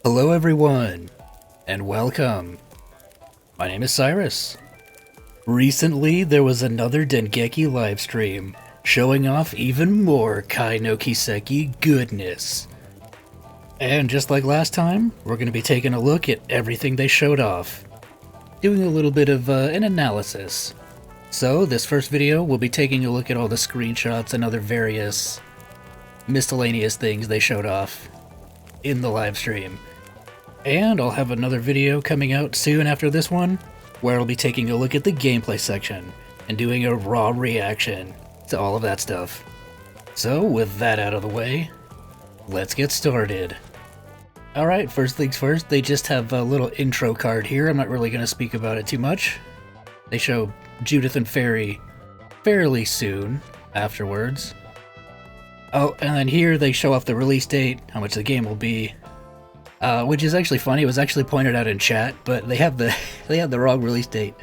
Hello everyone, and welcome. My name is Cyrus. Recently, there was another Dengeki livestream, showing off even more Kai no Kiseki goodness. And just like last time, we're going to be taking a look at everything they showed off, doing a little bit of an analysis. So, this first video, we'll be taking a look at all the screenshots and other various miscellaneous things they showed off in the livestream. And I'll have another video coming out soon after this one, where I'll be taking a look at the gameplay section and doing a raw reaction to all of that stuff. So with that out of the way, let's get started. Alright, first things first, they just have a little intro card here. I'm not really going to speak about it too much. They show Judith and Feri fairly soon afterwards. Oh, and then here they show off the release date, how much the game will be. Which is actually funny. It was actually pointed out in chat, but they have the wrong release date.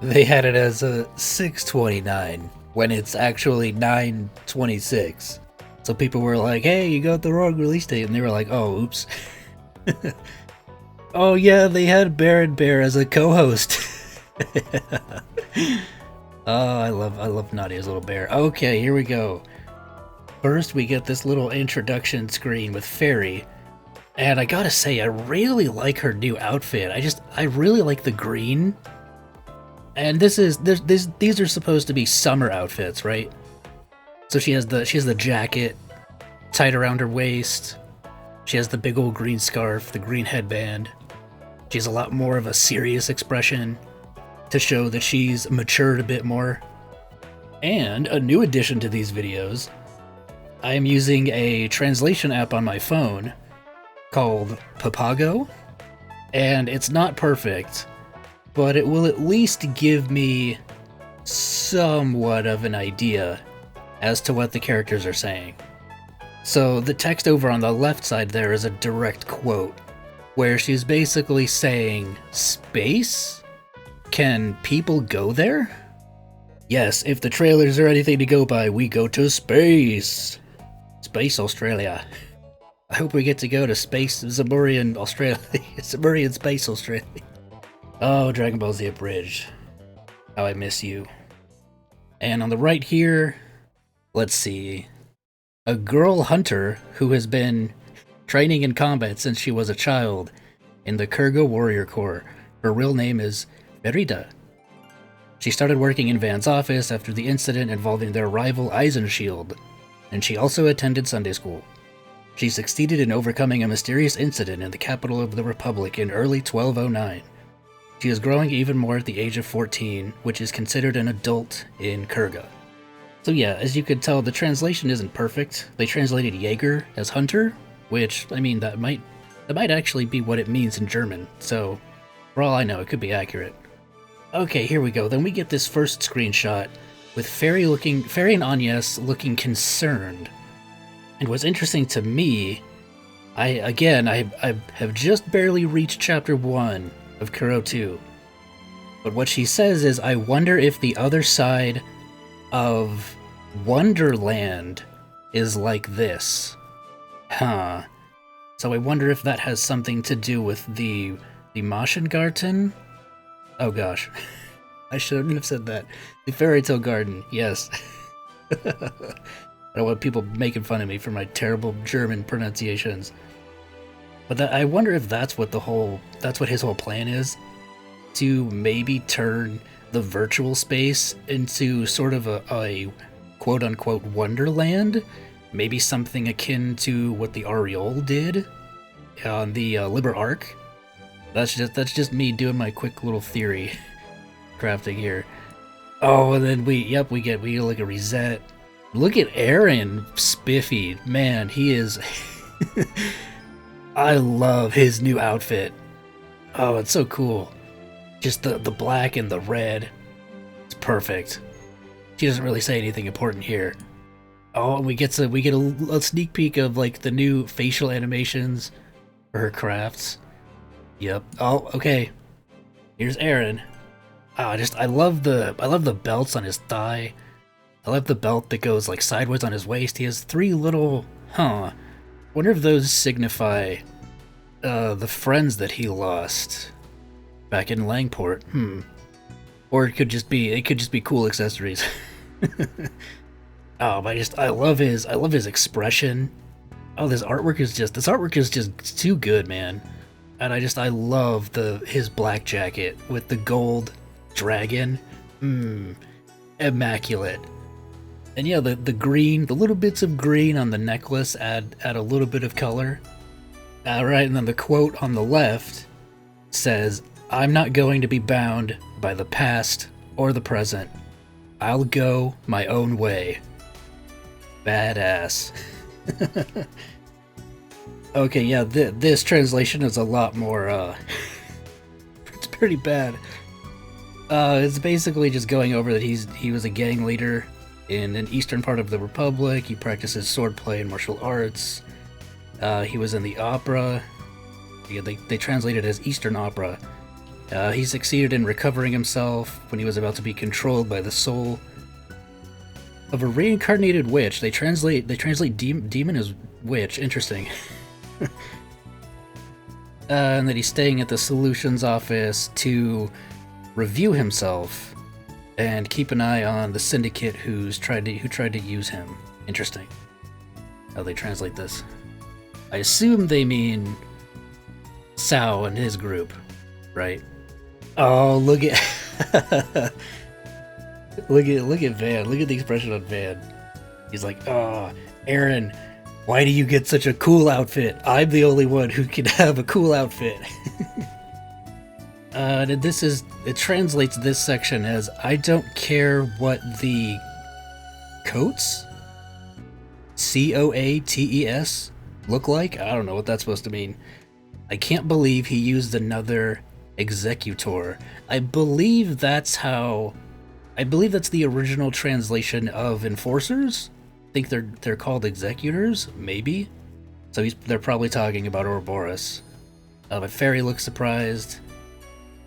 They had it as 6/29 when it's actually 9/26. So people were like, "Hey, you got the wrong release date," and they were like, "Oh, oops." Oh yeah, they had Baron Bear as a co-host. Oh, I love Nadia's little bear. Okay, here we go. First, we get this little introduction screen with Feri. And I gotta say, I really like her new outfit. I really like the green. And these are supposed to be summer outfits, right? So she has the jacket tied around her waist. She has the big old green scarf, the green headband. She has a lot more of a serious expression to show that she's matured a bit more. And a new addition to these videos, I am using a translation app on my phone called Papago, and it's not perfect, but it will at least give me somewhat of an idea as to what the characters are saying. So the text over on the left side there is a direct quote, where she's basically saying, "Space? Can people go there? Yes, if the trailers are anything to go by, we go to space. Space Australia. I hope we get to go to space Zamurian Australia. Zamurian Space Australia. Oh, Dragon Ball Z Abridged. How I miss you." And on the right here, let's see. A girl hunter who has been training in combat since she was a child in the Kurga Warrior Corps. Her real name is Merida. She started working in Van's office after the incident involving their rival Eisenshield, and she also attended Sunday school. She succeeded in overcoming a mysterious incident in the capital of the Republic in early 1209. She is growing even more at the age of 14, which is considered an adult in Kurga. So yeah, as you could tell, the translation isn't perfect. They translated Jaeger as hunter, which, I mean, that might actually be what it means in German, so for all I know, it could be accurate. Okay, here we go. Then we get this first screenshot with Feri and Agnes looking concerned. And what's interesting to me, I have just barely reached chapter 1 of Kuro 2. But what she says is, "I wonder if the other side of Wonderland is like this." Huh. So I wonder if that has something to do with the Maschengarten? Oh gosh. I shouldn't have said that. The Fairy Tale Garden, yes. I don't want people making fun of me for my terrible German pronunciations. But I wonder if that's what his whole plan is, to maybe turn the virtual space into sort of a quote-unquote Wonderland, maybe something akin to what the Ariole did on the Liber Arc. That's just me doing my quick little theory crafting here. Oh, and then we get like a Risette. Look at Aaron Spiffy. Man, he is... I love his new outfit. Oh, it's so cool. Just the black and the red. It's perfect. She doesn't really say anything important here. Oh, and we get a sneak peek of like the new facial animations for her crafts. Yep. Oh, okay. Here's Aaron. Oh, I love the belts on his thigh. I love the belt that goes like sideways on his waist. He has 3 little, wonder if those signify the friends that he lost back in Langport. Or it could just be cool accessories. Oh, I love his expression. Oh, this artwork is just too good, man. And I love his black jacket with the gold dragon. Immaculate. And yeah, the green, the little bits of green on the necklace add a little bit of color. Right, and then the quote on the left says, "I'm not going to be bound by the past or the present. I'll go my own way." Badass. Okay, yeah, this translation is a lot more, it's pretty bad. It's basically just going over that he was a gang leader in an eastern part of the Republic. He practices swordplay and martial arts. He was in the opera. Yeah, they translate it as Eastern Opera. He succeeded in recovering himself when he was about to be controlled by the soul of a reincarnated witch. They translate demon as witch. Interesting. And that he's staying at the Solutions Office to review himself and keep an eye on the syndicate who tried to use him. Interesting how they translate this. I assume they mean Sao and his group, right? Oh, look at look at Van. Look at the expression on Van. He's like, "Oh, Aaron, why do you get such a cool outfit? I'm the only one who can have a cool outfit." It translates this section as, "I don't care what the coats, COATES, look like." I don't know what that's supposed to mean. "I can't believe he used another executor." I believe that's the original translation of enforcers. I think they're called executors, maybe. So they're probably talking about Ouroboros. But Feri looks surprised.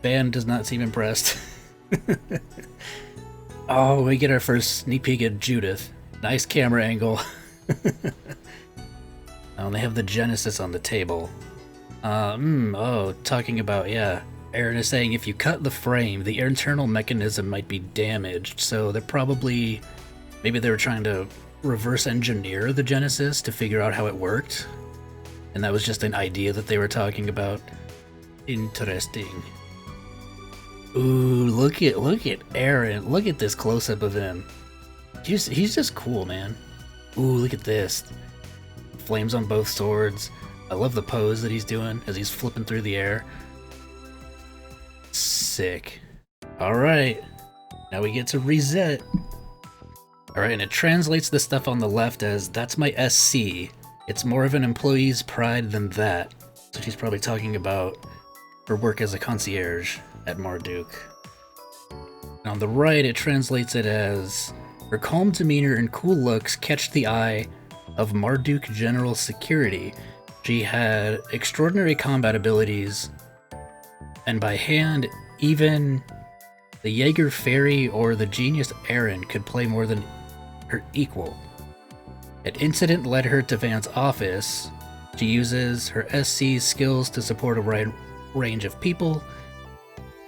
Van does not seem impressed. Oh, we get our first sneak peek at Judith. Nice camera angle. Oh, they have the Genesis on the table. Talking about, yeah. Aaron is saying if you cut the frame, the internal mechanism might be damaged, so maybe they were trying to reverse engineer the Genesis to figure out how it worked, and that was just an idea that they were talking about. Interesting. Ooh, look at Aaron. Look at this close-up of him. He's just cool, man. Ooh, look at this. Flames on both swords. I love the pose that he's doing as he's flipping through the air. Sick. Alright. Now we get to Risette. Alright, and it translates the stuff on the left as, "That's my SC. It's more of an employee's pride than that." So she's probably talking about her work as a concierge at Marduk. And on the right, it translates it as, "Her calm demeanor and cool looks catch the eye of Marduk General Security. She had extraordinary combat abilities, and by hand, even the Jaeger Feri or the genius Aaron could play more than her equal. An incident led her to Van's office. She uses her SC skills to support a wide range of people.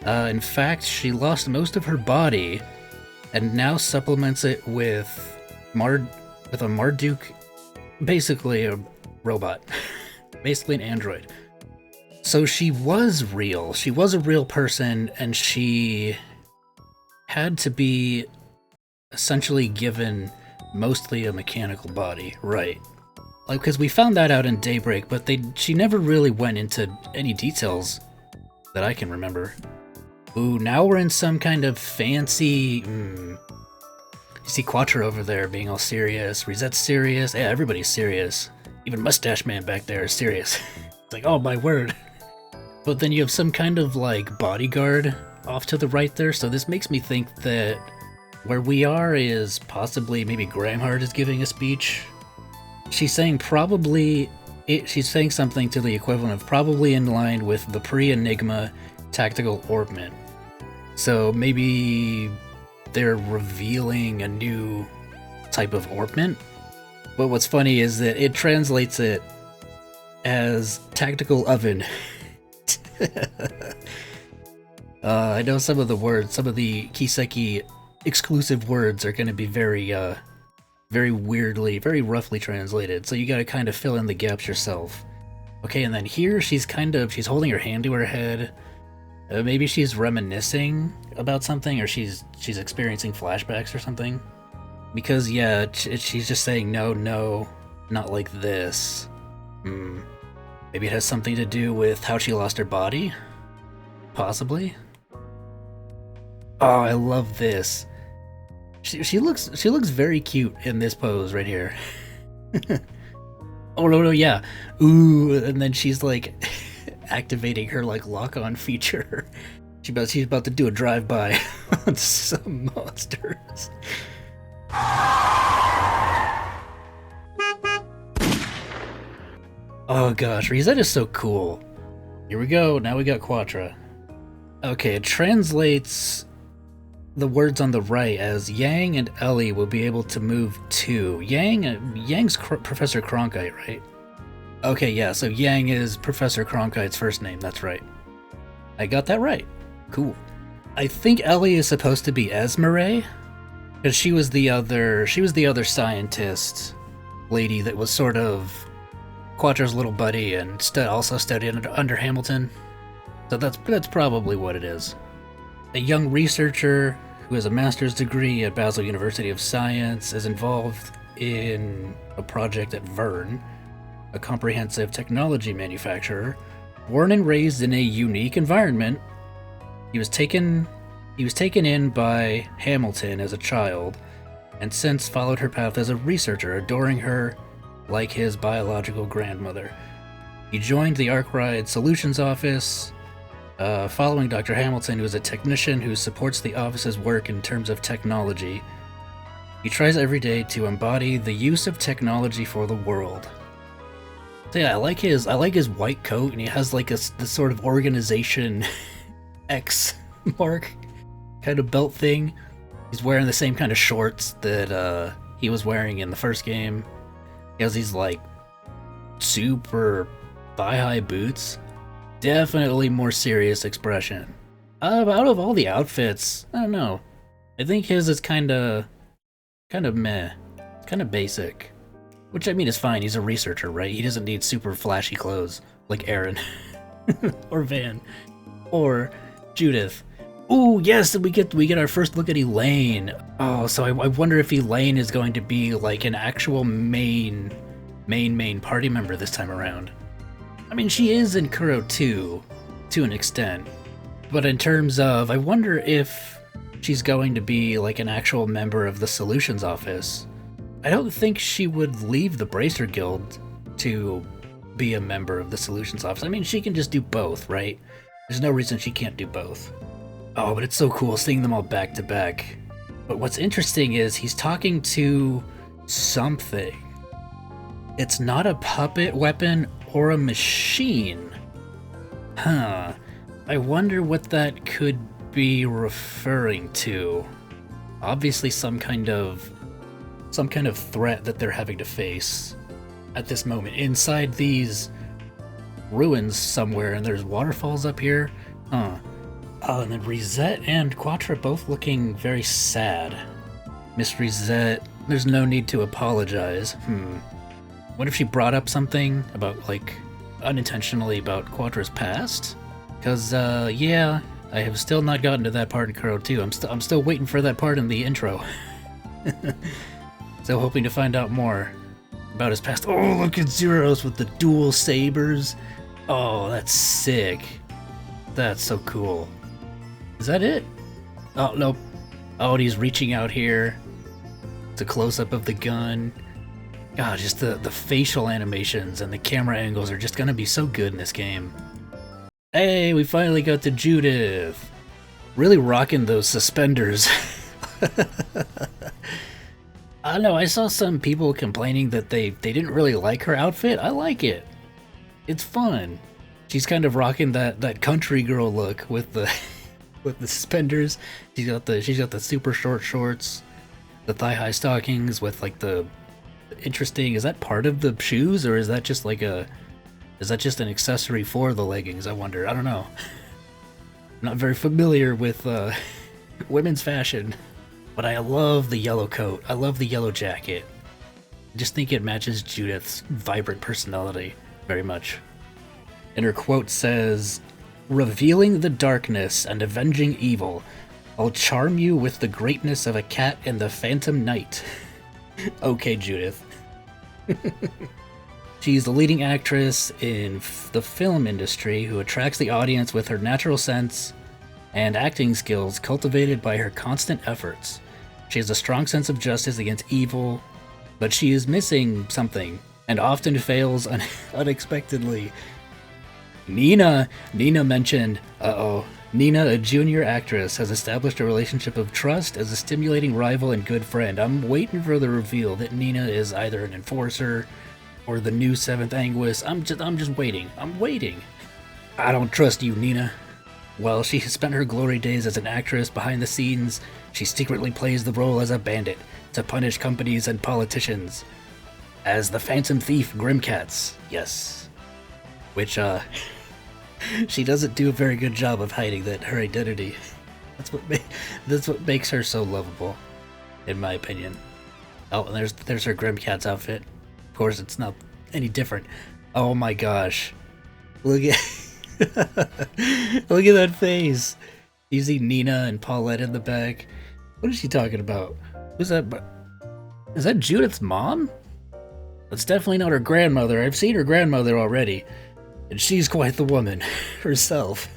In fact, she lost most of her body and now supplements it with a Marduk, basically a robot, basically an android. So she was real. She was a real person, and she had to be essentially given mostly a mechanical body, right? Like, because we found that out in Daybreak, but she never really went into any details that I can remember. Ooh, now we're in some kind of fancy... You see Quatre over there being all serious. Risette's serious. Yeah, everybody's serious. Even Mustache Man back there is serious. It's like, oh my word. But then you have some kind of, like, bodyguard off to the right there, so this makes me think that where we are is possibly maybe Gramhard is giving a speech. She's saying she's saying something to the equivalent of probably in line with the pre-Enigma tactical orbment. So maybe they're revealing a new type of orbment. But what's funny is that it translates it as Tactical Oven. I know some of the words, some of the Kiseki exclusive words are going to be very weirdly, very roughly translated, so you gotta kind of fill in the gaps yourself. Okay, and then here she's holding her hand to her head. Maybe she's reminiscing about something, or she's experiencing flashbacks or something. Because, yeah, she's just saying, no, not like this. Maybe it has something to do with how she lost her body? Possibly? Oh, I love this. She looks very cute in this pose right here. Oh no, yeah. Ooh, and then she's like activating her like lock-on feature. She's about to do a drive-by on some monsters. Oh gosh, Risette is so cool. Here we go, now we got Quatre. Okay, it translates the words on the right as Yang and Ellie will be able to move too. Yang's Professor Cronkite, right? Okay, yeah, so Yang is Professor Cronkite's first name, that's right. I got that right. Cool. I think Ellie is supposed to be Esmeralda, because she was the other scientist lady that was sort of Quatre's little buddy and also studied under Hamilton. So that's probably what it is. A young researcher who has a master's degree at Basel University of Science is involved in a project at Vern, a comprehensive technology manufacturer. Born and raised in a unique environment, he was taken in by Hamilton as a child, and since followed her path as a researcher, adoring her like his biological grandmother. He joined the Arkride Solutions Office, following Dr. Hamilton, who is a technician who supports the office's work in terms of technology. He tries every day to embody the use of technology for the world. So yeah, I like his white coat, and he has like this sort of organization X mark kind of belt thing. He's wearing the same kind of shorts that he was wearing in the first game. He has these like super thigh-high boots. Definitely more serious expression. Out of all the outfits, I don't know. I think his is kind of meh, kind of basic. Which I mean is fine. He's a researcher, right? He doesn't need super flashy clothes like Aaron, or Van, or Judith. Ooh, yes, we get our first look at Elaine. Oh, so I wonder if Elaine is going to be like an actual main party member this time around. I mean, she is in Kuro 2, to an extent. But in terms of, I wonder if she's going to be like an actual member of the Solutions Office. I don't think she would leave the Bracer Guild to be a member of the Solutions Office. I mean, she can just do both, right? There's no reason she can't do both. Oh, but it's so cool seeing them all back to back. But what's interesting is he's talking to something. It's not a puppet weapon or a machine. Huh. I wonder what that could be referring to. Obviously some kind of threat that they're having to face at this moment inside these ruins somewhere, and there's waterfalls up here. Huh. Oh, and then Risette and Quatre both looking very sad. Miss Risette, there's no need to apologize. What if she brought up something about, like, unintentionally about Quatre's past? Because, yeah, I have still not gotten to that part in Kuro 2. I'm still waiting for that part in the intro. Still hoping to find out more about his past. Oh, look at Zeros with the dual sabers. Oh, that's sick. That's so cool. Is that it? Oh, nope. Oh, and he's reaching out here. It's a close-up of the gun. God, just the facial animations and the camera angles are just gonna be so good in this game. Hey, we finally got to Judith. Really rocking those suspenders. I don't know, I saw some people complaining that they didn't really like her outfit. I like it. It's fun. She's kind of rocking that country girl look with the with the suspenders. She's got the super short shorts, the thigh-high stockings with like the interesting, is that part of the shoes or is that just like a Is that just an accessory for the leggings, I wonder? I don't know. I'm not very familiar with women's fashion, but I love the yellow coat. I love the yellow jacket. I just think it matches Judith's vibrant personality very much. And her quote says, "Revealing the darkness and avenging evil, I'll charm you with the greatness of a cat in the phantom night." Okay, Judith. She's the leading actress in the film industry who attracts the audience with her natural sense and acting skills cultivated by her constant efforts. She has a strong sense of justice against evil, but she is missing something and often fails unexpectedly. Nina mentioned, Nina, a junior actress, has established a relationship of trust as a stimulating rival and good friend. I'm waiting for the reveal that Nina is either an enforcer or the new Seventh Anguis. I'm just waiting. I'm waiting. I don't trust you, Nina. While she has spent her glory days as an actress behind the scenes, she secretly plays the role as a bandit to punish companies and politicians. As the Phantom Thief Grimcats, yes. Which, she doesn't do a very good job of hiding her identity. That's what makes her so lovable, in my opinion. Oh, and there's her Grimcats outfit. Of course, it's not any different. Oh my gosh. Look at look at that face. You see Nina and Paulette in the back. What is she talking about? Who's that? Is that Judith's mom? That's definitely not her grandmother. I've seen her grandmother already. And she's quite the woman herself.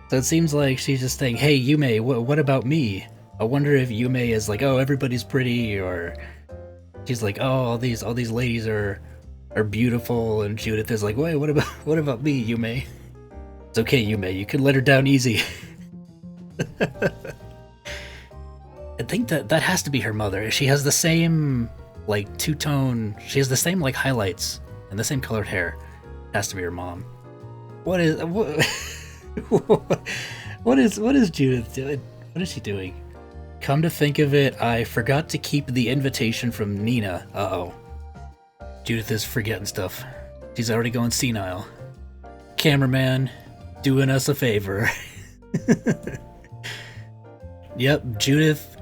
So it seems like she's just saying, "Hey, Yume, what about me?" I wonder if Yume is like, "Oh, everybody's pretty," or she's like, "Oh, all these ladies are beautiful," and Judith is like, "Wait, what about me, Yume?" It's okay, Yume, you can let her down easy. I think that has to be her mother. She has the same like two-tone. She has the same like highlights and the same colored hair. Has to be her mom. What is Judith doing? What is she doing? Come to think of it, I forgot to keep the invitation from Nina. Uh-oh. Judith is forgetting stuff. She's already going senile. Cameraman, doing us a favor. Yep, Judith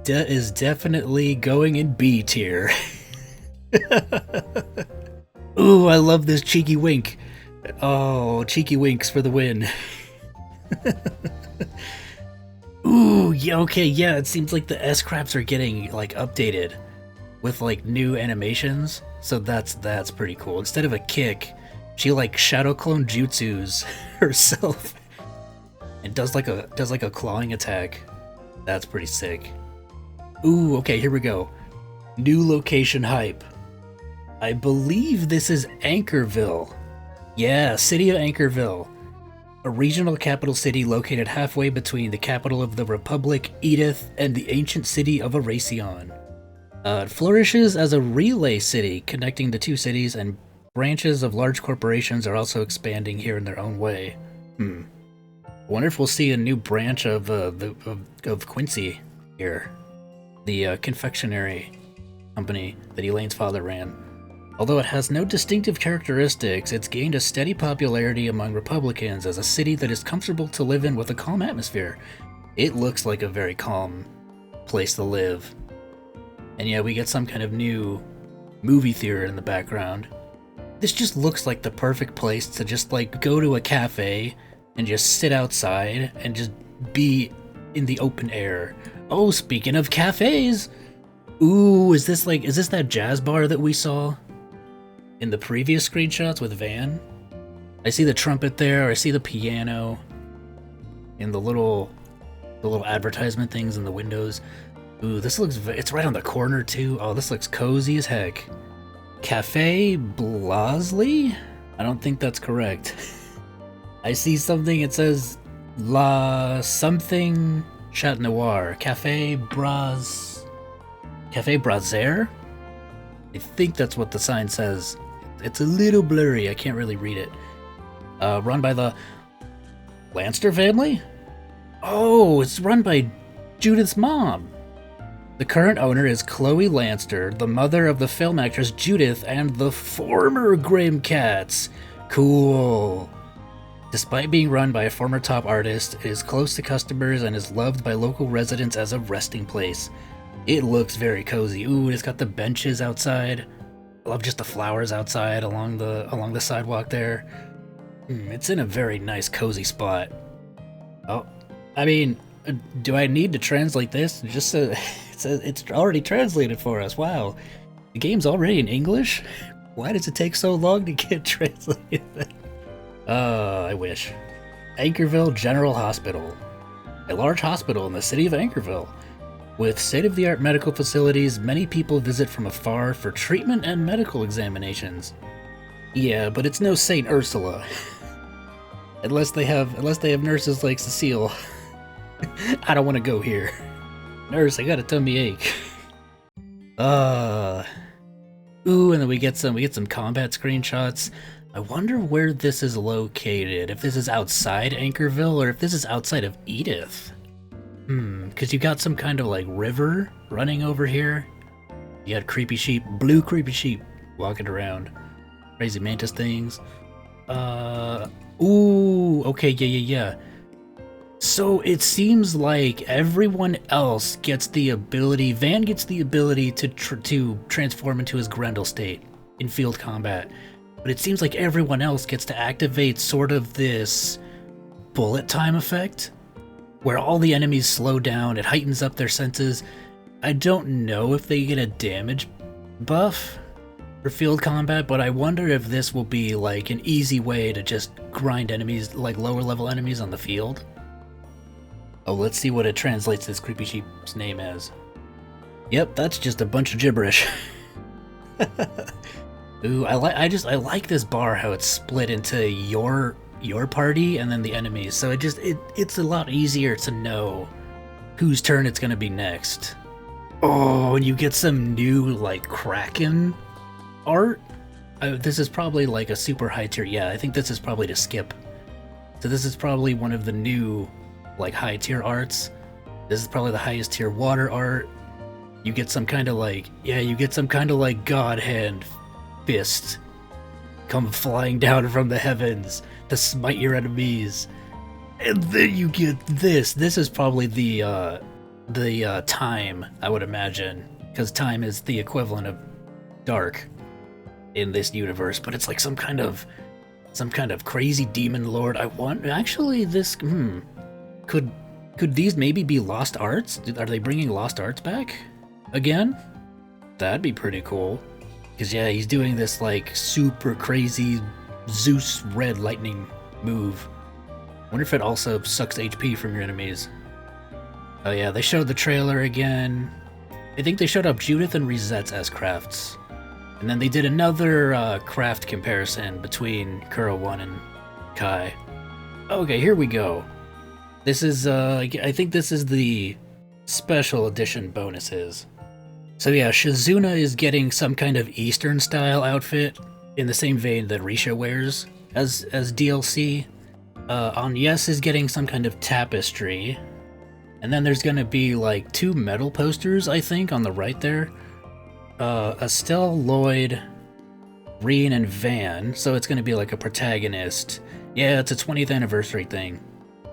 is definitely going in B tier. Ooh, I love this cheeky wink. Oh, cheeky winks for the win. Ooh, yeah, okay, yeah, it seems like the S-Craps are getting, like, updated with, like, new animations, so that's pretty cool. Instead of a kick, she, like, shadow clone jutsus herself and does like a clawing attack. That's pretty sick. Ooh, okay, here we go. New location hype. I believe this is Anchorville. Yeah, city of Anchorville. A regional capital city located halfway between the capital of the Republic, Edith, and the ancient city of Aracion. It flourishes as a relay city, connecting the two cities, and branches of large corporations are also expanding here in their own way. I wonder if we'll see a new branch of Quincy here. The confectionery company that Elaine's father ran. Although it has no distinctive characteristics, it's gained a steady popularity among Republicans as a city that is comfortable to live in with a calm atmosphere. It looks like a very calm place to live. And yeah, we get some kind of new movie theater in the background. This just looks like the perfect place to just like go to a cafe and just sit outside and just be in the open air. Oh, speaking of cafes! Ooh, is this that jazz bar that we saw in the previous screenshots with Van? I see the trumpet there, I see the piano, and the little advertisement things in the windows. Ooh, this looks, it's right on the corner too. Oh, this looks cozy as heck. Cafe Blasley? I don't think that's correct. I see something, it says La something Chat Noir. Cafe Brazier? I think that's what the sign says. It's a little blurry, I can't really read it. Run by the Lanster family? Oh, it's run by Judith's mom. The current owner is Chloe Lanster, the mother of the film actress Judith and the former Grimcats. Cool. Despite being run by a former top artist, it is close to customers and is loved by local residents as a resting place. It looks very cozy. Ooh, it's got the benches outside. I love just the flowers outside along the sidewalk there. It's in a very nice cozy spot. Oh, I mean, do I need to translate this? Just it's already translated for us. Wow, the game's already in English. Why does it take so long to get translated? I wish. Anchorville General Hospital. A large hospital in the city of Anchorville. With state-of-the-art medical facilities, many people visit from afar for treatment and medical examinations. Yeah, but it's no Saint Ursula. unless they have nurses like Cecile. I don't want to go here. Nurse, I got a tummy ache. Ooh, and then we get some combat screenshots. I wonder where this is located. If this is outside Anchorville or if this is outside of Edith. Because you got some kind of like river running over here. You got creepy sheep, blue creepy sheep walking around. Crazy mantis things. Ooh, okay, yeah. So it seems like everyone else gets the ability, Van gets the ability to transform into his Grendel state in field combat. But it seems like everyone else gets to activate sort of this bullet time effect, where all the enemies slow down, it heightens up their senses. I don't know if they get a damage buff for field combat, but I wonder if this will be like an easy way to just grind enemies, like lower level enemies on the field. Oh, let's see what it translates this creepy sheep's name as. Yep, that's just a bunch of gibberish. Ooh, I like this bar, how it's split into your party and then the enemies. So it's a lot easier to know whose turn it's gonna be next. Oh, and you get some new like Kraken art. This is probably like a super high tier. Yeah, I think this is probably to skip. So this is probably one of the new like high tier arts. This is probably the highest tier water art. You get some kind of like, god hand fist come flying down from the heavens to smite your enemies. And then you get this. This is probably the time, I would imagine, because time is the equivalent of dark in this universe, but it's like some kind of crazy demon lord. I want actually this could these maybe be lost arts? Are they bringing lost arts back again? That'd be pretty cool. Because yeah, he's doing this like super crazy Zeus red lightning move. Wonder if it also sucks HP from your enemies. Oh yeah, they showed the trailer again. I think they showed up Judith and Risette's as crafts. And then they did another craft comparison between Kuro 1 and Kai. Okay, here we go. This is, I think this is the special edition bonuses. So yeah, Shizuna is getting some kind of Eastern style outfit in the same vein that Risha wears as DLC. Agnes is getting some kind of tapestry. And then there's gonna be like 2 metal posters, I think, on the right there. Estelle, Lloyd, Reen, and Van, so it's gonna be like a protagonist. Yeah, it's a 20th anniversary thing.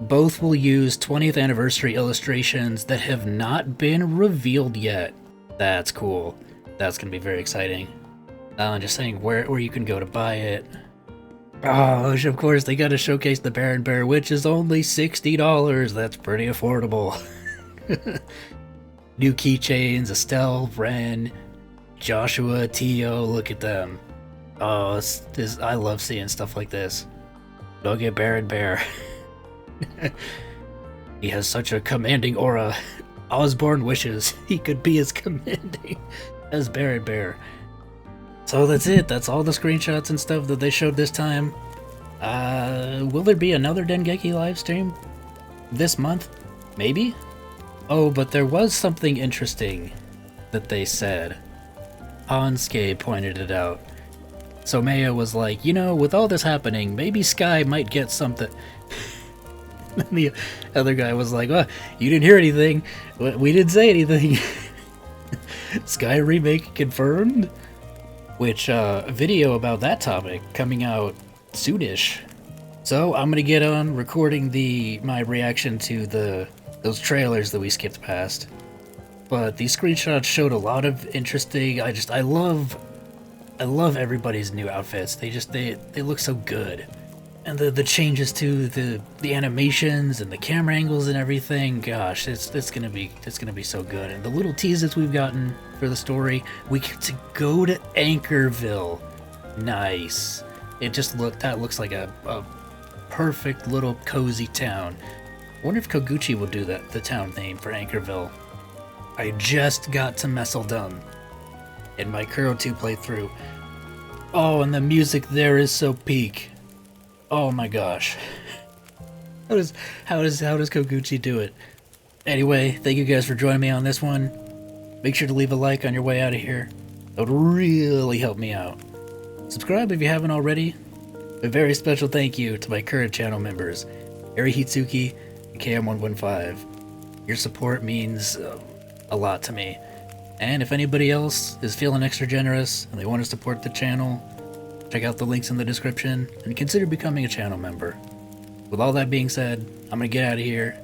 Both will use 20th anniversary illustrations that have not been revealed yet. That's cool. That's gonna be very exciting. Just saying where you can go to buy it. Oh, of course, they gotta showcase the Baron Bear, which is only $60. That's pretty affordable. New keychains, Estelle, Ren, Joshua, Tio, look at them. Oh, I love seeing stuff like this. Don't get Baron Bear. He has such a commanding aura. Osborne wishes he could be as commanding as Baron Bear. So that's it. That's all the screenshots and stuff that they showed this time. Will there be another Dengeki livestream this month? Maybe? Oh, but there was something interesting that they said. Hansuke pointed it out. So Maya was like, you know, with all this happening, maybe Sky might get something. And the other guy was like, well, you didn't hear anything. We didn't say anything. Sky remake confirmed? Which, video about that topic coming out soonish. So I'm gonna get on recording my reaction to those trailers that we skipped past. But these screenshots showed a lot of interesting. I love everybody's new outfits. They look so good. And the changes to the animations and the camera angles and everything, gosh, it's gonna be so good. And the little teases we've gotten for the story, we get to go to Anchorville. Nice. That looks like a perfect little cozy town. I wonder if Koguchi will do the town name for Anchorville. I just got to Messeldom in my Kuro 2 playthrough. Oh, and the music there is so peak. Oh my gosh. How does Koguchi do it? Anyway, thank you guys for joining me on this one. Make sure to leave a like on your way out of here. That would really help me out. Subscribe if you haven't already. A very special thank you to my current channel members, Eri Hitsuki and KM115. Your support means a lot to me. And if anybody else is feeling extra generous and they want to support the channel, check out the links in the description and consider becoming a channel member. With all that being said, I'm gonna get out of here.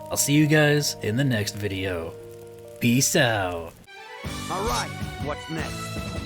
I'll see you guys in the next video. Peace out. Alright, what's next?